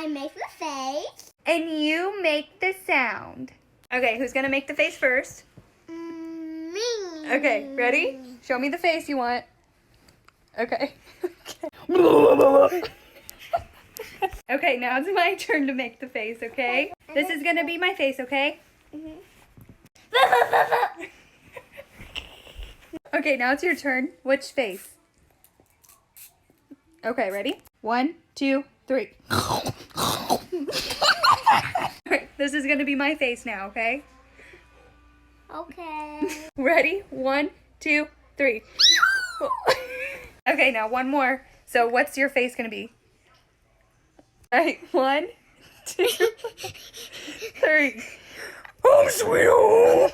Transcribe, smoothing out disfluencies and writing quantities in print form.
make the face. And you make the sound. Okay, who's gonna make the face first? Me. Okay, ready? Show me the face you want. Okay. Okay, now it's my turn to make the face, okay? This is gonna be my face, okay? Okay, now it's your turn. Which face? Okay, ready? 1, 2, 3. Alright, this is gonna be my face now, okay? Okay. Ready? 1, 2, 3. Okay, now one more. So what's your face gonna be? Alright, 1, 2, 3. Oh, sweet home.